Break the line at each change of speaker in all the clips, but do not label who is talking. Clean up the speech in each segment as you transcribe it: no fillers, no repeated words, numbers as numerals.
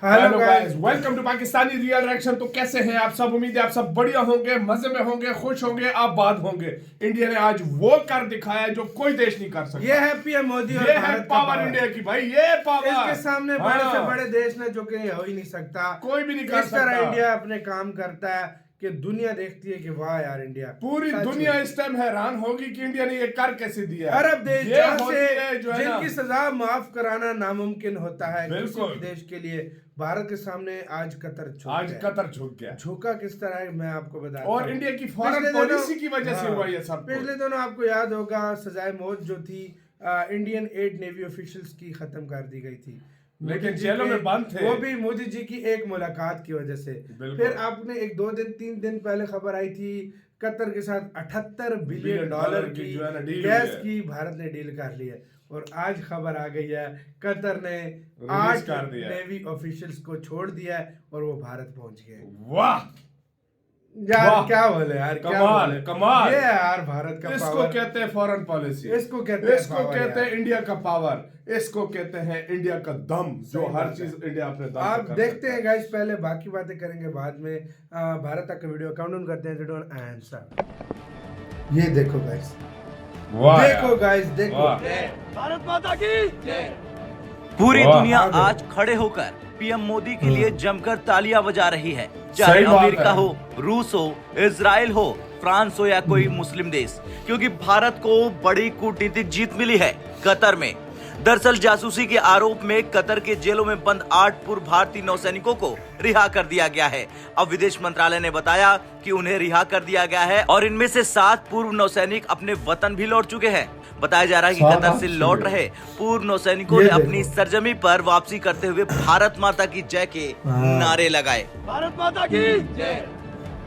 Hello guys, welcome to Pakistani real reaction. तो कैसे हैं आप सब? उम्मीद है आप सब बढ़िया होंगे, मजे में होंगे, खुश होंगे, आबाद होंगे। इंडिया ने आज वो कर दिखाया है जो कोई देश नहीं कर सकता।
ये है पीएम मोदी और
ये है
भारत
पावर इंडिया की भाई, ये पावर
इसके सामने बड़े से
हाँ।
बड़े देश ने जो कि हो ही नहीं सकता,
कोई भी नहीं कर
इस तरह
सकता।
इंडिया अपने काम करता है कि दुनिया देखती है कि वाह यार इंडिया,
पूरी
सच
दुनिया
में।
इस टाइम हैरान होगी कि इंडिया ने ये कर कैसे दिया है।
अरब देश
ये
जहाँ
होती
से
है जो है ना,
जिनकी सजा माफ कराना नामुमकिन होता है किसी
बिल्कुल।
भी देश के लिए, भारत के सामने आज कतर झुक
आज
गया।
कतर झुक गया।
झुका किस तरह है मैं आपको बताता हूं।
और इंडिया की फॉरेन
पिछले दिनों-
पॉलिसी की वजह से
हाँ,
हुआ ये सब।
पिछले दिनों आपको याद होगा सजाए मौत जो थी इंडियन 8 नेवी ऑफिशियल्स की खत्म कर दी गई थी,
लेकिन जेलों में बंद थे,
वो भी मोदी जी की एक मुलाकात की वजह से। फिर आपने एक 2 दिन 3 दिन पहले खबर आई थी कतर के साथ 78 बिलियन डॉलर की
जो है ना डील
गैस की भारत ने डील कर ली है। और आज खबर आ गई है कतर ने 8 नेवी ऑफिशियल्स को छोड़ दिया है और वो भारत पहुंच गए।
वाह
यार क्या बोले यार,
कमाल कमाल।
ये है यार भारत का
इसको
पावर।
कहते हैं फॉरेन पॉलिसी,
इसको कहते
हैं इंडिया का पावर, इसको कहते हैं इंडिया का दम, जो हर चीज इंडिया अपने दम
आप
पे कर
देखते
सकता
हैं गाइस, पहले बाकी बातें करेंगे बाद में। भारत तक का वीडियो काउंटडाउन करते हैं आंसर। ये देखो गाइस,
वाह
देखो गाइस, देखो
भारत माता की पूरी दुनिया आज खड़े होकर पीएम मोदी के लिए जमकर तालियां बजा रही है, चाहे
सही बात
अमेरिका
है।
हो, रूस हो, इजराइल हो, फ्रांस हो या कोई मुस्लिम देश, क्योंकि भारत को बड़ी कूटनीतिक जीत मिली है कतर में। दरअसल जासूसी के आरोप में कतर के जेलों में बंद 8 पूर्व भारतीय नौसैनिकों को रिहा कर दिया गया है। अब विदेश मंत्रालय ने बताया कि उन्हें रिहा कर दिया गया है और इनमें से 7 पूर्व नौसैनिक अपने वतन भी लौट चुके हैं। बताया जा रहा है कि कतर से लौट रहे पूर्व नौसैनिकों ने अपनी सरजमी पर वापसी करते हुए भारत माता की जय के नारे लगाए। भारत माता की जय।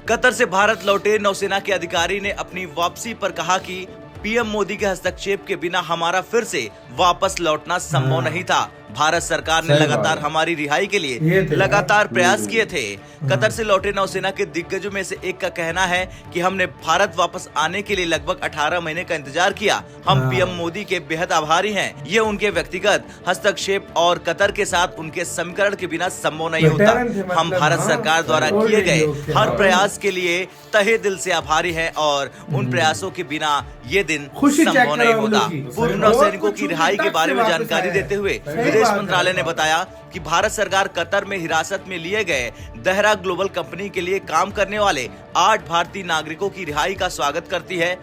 कतर से भारत लौटे नौसेना के अधिकारी ने अपनी वापसी पर कहा कि पीएम मोदी के हस्तक्षेप के बिना हमारा फिर से वापस लौटना संभव नहीं था। भारत सरकार ने लगातार हमारी रिहाई के लिए लगातार प्रयास किए थे। कतर से लौटे नौसेना के दिग्गजों में से एक का कहना है कि हमने भारत वापस आने के लिए लगभग 18 महीने का इंतजार किया। हम पीएम मोदी के बेहद आभारी हैं। ये उनके व्यक्तिगत हस्तक्षेप और कतर के साथ उनके समीकरण के बिना संभव नहीं होता। हम भारत सरकार द्वारा किए गए हर प्रयास के लिए तहे दिल से आभारी हैं और उन प्रयासों के बिना ये दिन संभव नहीं होता। पूर्व नौसैनिकों की रिहाई के बारे में जानकारी देते हुए विदेश मंत्रालय ने बताया कि भारत सरकार कतर में हिरासत में लिए गए दहरा ग्लोबल कंपनी के लिए काम करने वाले 8 भारतीय नागरिकों की रिहाई का स्वागत करती है।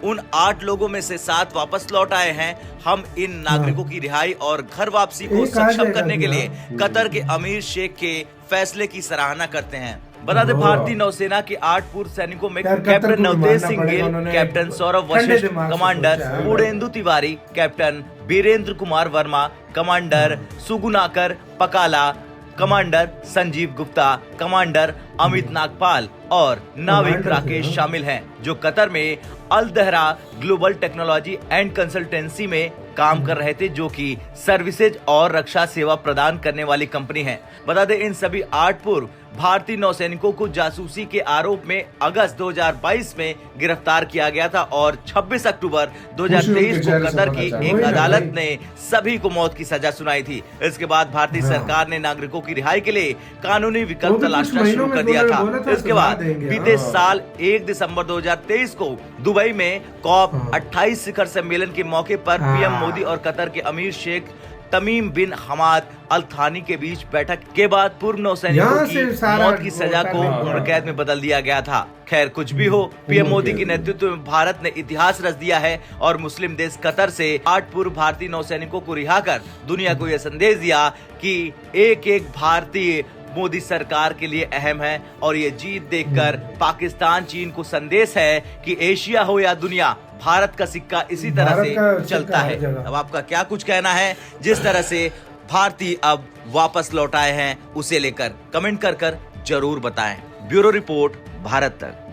उन 8 लोगों में से 7 वापस लौट आए हैं। हम इन नागरिकों की रिहाई और घर वापसी को सक्षम करने के लिए कतर के अमीर शेख के फैसले की सराहना करते हैं। बता दें भारतीय नौसेना के 8 पूर्व सैनिकों में captain Navtej Singh Gill, captain Saurabh Vashisht, commander Udendu Tiwari, captain Birendra Kumar Verma, commander Sugunakar Pakala, commander Sanjeev Gupta, commander Amit Nagpal और नाविक राकेश शामिल हैं, जो कतर में Al Dahra global technology and consultancy में काम कर रहे थे, जो कि सर्विसेज और रक्षा सेवा प्रदान करने वाली कंपनी है। बता दें इन सभी 8 पूर्व भारतीय नौसैनिकों को जासूसी के आरोप में अगस्त 2022 में गिरफ्तार किया गया था और 26 अक्टूबर 2023 को कतर की एक अदालत ने सभी को मौत की सजा सुनाई थी। इसके बाद भारतीय सरकार ने नागरिकों की रिहाई के लिए कानूनी विकल्प तलाशना शुरू कर दिया था। इसके बाद बीते साल 1 दिसंबर 2023 को दुबई में कॉप 28 शिखर सम्मेलन के मौके पर पीएम मोदी और कतर के अमीर शेख तमीम बिन हमाद अल थानी के बीच बैठक के बाद पूर्व नौसैनिकों की मौत की सजा को उम्र कैद में बदल दिया गया था। खैर कुछ भी हो, पीएम मोदी के नेतृत्व में भारत ने इतिहास रच दिया है और मुस्लिम देश कतर से 8 पूर्व भारतीय नौसैनिकों को रिहा कर दुनिया को यह संदेश दिया कि एक एक भारतीय मोदी सरकार के लिए अहम है। और ये जीत देखकर पाकिस्तान चीन को संदेश है कि एशिया हो या दुनिया, भारत का सिक्का इसी तरह से चलता है। अब आपका क्या कुछ कहना है जिस तरह से भारतीय अब वापस लौट आए हैं, उसे लेकर कमेंट कर जरूर बताएं। ब्यूरो रिपोर्ट, भारत तक।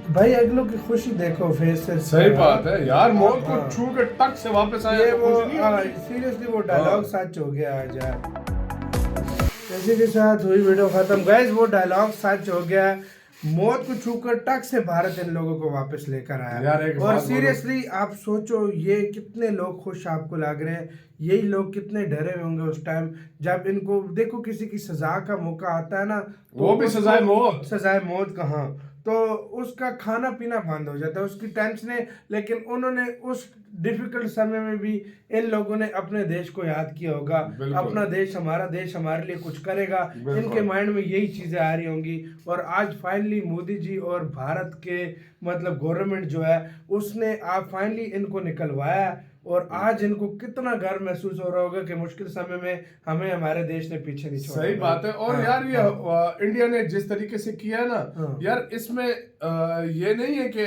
भाई अगलों की खुशी देखो फेस से।
सही बात है यार, मौत को छू के टक से वापस आया।
ये वो सीरियसली वो डायलॉग सच हो गया आज यार। इसी के साथ हुई वीडियो खत्म गाइस, वो डायलॉग सच हो गया। मौत को छूकर टक से भारत इन लोगों को वापस लेकर
यार,
आया।
एक
और
बात
सीरियसली आप सोचो, ये कितने लोग खुश आपको लग रहे हैं, यही लोग कितने डरे हुए होंगे उस टाइम जब इनको देखो किसी की सजा का मौका आता है ना, तो
वो भी सजाए मौत।
सजाए मौत कहाँ, तो उसका खाना पीना बंद हो जाता है, उसकी टेंशनें। लेकिन उन्होंने उस डिफिकल्ट समय में भी इन लोगों ने अपने देश को याद किया होगा, अपना देश हमारे लिए कुछ करेगा, इनके माइंड में यही चीजें आ रही होंगी। और आज फाइनली मोदी जी और भारत के मतलब गवर्नमेंट जो है उसने आप फाइनली इनको निकलवाया, और आज इनको कितना गर्व महसूस हो रहा होगा कि मुश्किल समय में हमें हमारे देश ने पीछे नहीं छोड़ा।
सही बात है। और यार ये इंडिया ने जिस तरीके से किया है ना यार, इसमें ये नहीं है कि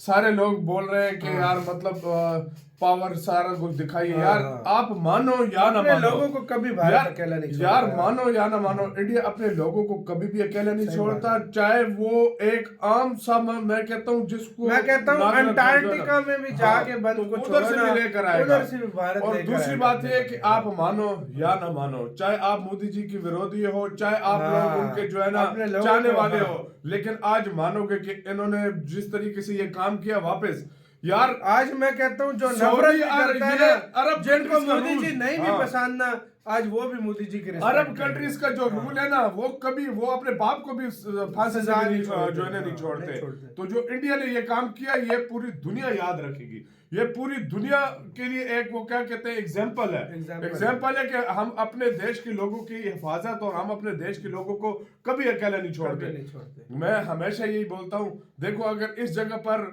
सारे लोग बोल रहे हैं कि यार मतलब पावर सारा कुछ दिखाइए। यार आप मानो या ना मानो,
लोगों को कभी भारत अकेला नहीं छोड़ता।
यार मानो या ना मानो, इंडिया अपने लोगों को कभी भी अकेला नहीं छोड़ता। चाहे वो एक आम सा, मैं कहता हूँ जिसको
अंटार्कटिका में भी जाके बंद को
उधर से भी लेकर आएगा,
उधर से भी भारत।
और दूसरी बात ये है कि आप मानो या ना मानो, चाहे आप मोदी जी की विरोधी हो, चाहे आप लोग उनके जो है ना चाहने वाले हो, लेकिन आज मानोगे कि इन्होंने जिस तरीके से ये काम किया वापस, यार
आज मैं कहता हूँ जो नफरत करता है ना, जिनको मोदी जी नहीं भी पसंद ना, आज वो भी मोदी जी के
अरब कंट्रीज का जो रूल है ना, वो कभी वो अपने बाप को भी फांसी से जो है नहीं छोड़ते। तो जो इंडिया ने ये काम किया, ये पूरी दुनिया याद रखेगी। ये पूरी दुनिया के लिए एक वो क्या कहते हैं एग्जाम्पल है कि हम अपने देश के लोगों की हिफाजत और हम अपने देश के लोगों को कभी अकेला नहीं छोड़ते। मैं हमेशा यही बोलता हूँ, देखो अगर इस जगह पर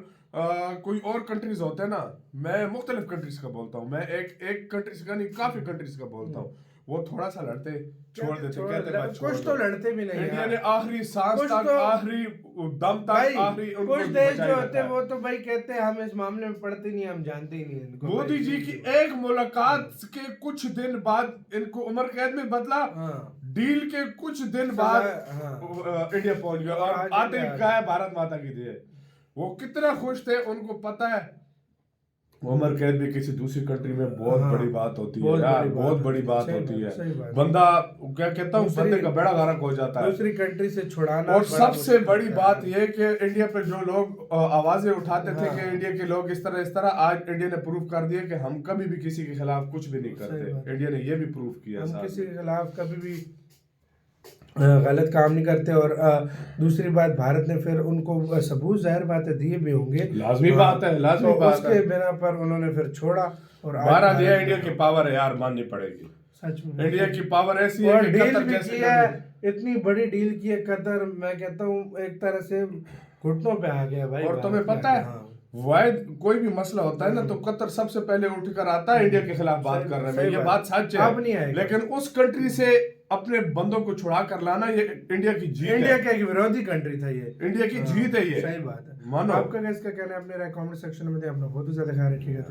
कोई और कंट्रीज होते हैं ना, मैं मुख्तलिफ कंट्रीज का बोलता हूँ, मैं एक कंट्रीज का नहीं काफी कंट्रीज का बोलता हूँ, वो थोड़ा सा लड़ते छोड़ देते, कहते
कुछ तो लड़ते भी नहीं।
इंडिया ने आखिरी सांस तक, आखिरी दम तक, आखिरी
कुछ देश जो होते हैं वो तो भाई कहते हैं हम इस मामले में पढ़ते नहीं, हम जानते ही नहीं इनको।
मोदी जी की एक मुलाकात के कुछ दिन बाद इनको उम्र कैद में बदला, डील के कुछ दिन बाद इंडिया पहुंच गया, और आते क्या है भारत माता की जय। वो कितना खुश थे, उनको पता है उम्र कैद भी किसी दूसरी कंट्री में बहुत बड़ी बात होती है यार, बहुत बड़ी बात होती है। बंदा क्या कहता हूँ, बंदे का बेड़ा गर्क हो जाता है
दूसरी कंट्री से छुड़ाना।
और सबसे बड़ी बात यह कि इंडिया पे जो लोग आवाजें उठाते थे कि इंडिया के लोग इस तरह, आज इंडिया ने प्रूव कर दिया कि हम कभी भी किसी के खिलाफ कुछ भी नहीं करते। इंडिया ने यह भी प्रूव किया,
हम किसी के खिलाफ कभी भी गलत काम नहीं करते। और दूसरी बात, भारत ने फिर उनको सबूत जाहिर बात है दिए भी होंगे,
लाजमी बात है, लाजमी बात है,
उसके बिना पर उन्होंने फिर छोड़ा। और
बारह दिया, इंडिया की पावर है यार, माननी पड़ेगी।
सच में
इंडिया की पावर ऐसी है कि
डील भी की है, इतनी बड़ी डील की है कतर, मैं कहता हूँ एक तरह से घुटनों पे आ गया भाई।
और तुम्हें पता है वाहिद कोई भी मसला होता है ना, तो कतर सबसे पहले उठकर आता है इंडिया के खिलाफ बात करने में, ये बात सच है। लेकिन उस कंट्री से अपने बंदों को छुड़ा कर लाना, ये इंडिया की जीत है।
इंडिया का एक विरोधी कंट्री था, ये
इंडिया की जीत है ये।
सही बात है।
मानो
आपका इसका कहना है, अपने कमेंट सेक्शन में दे, अपना बहुत ज्यादा ख्याल रखिएगा।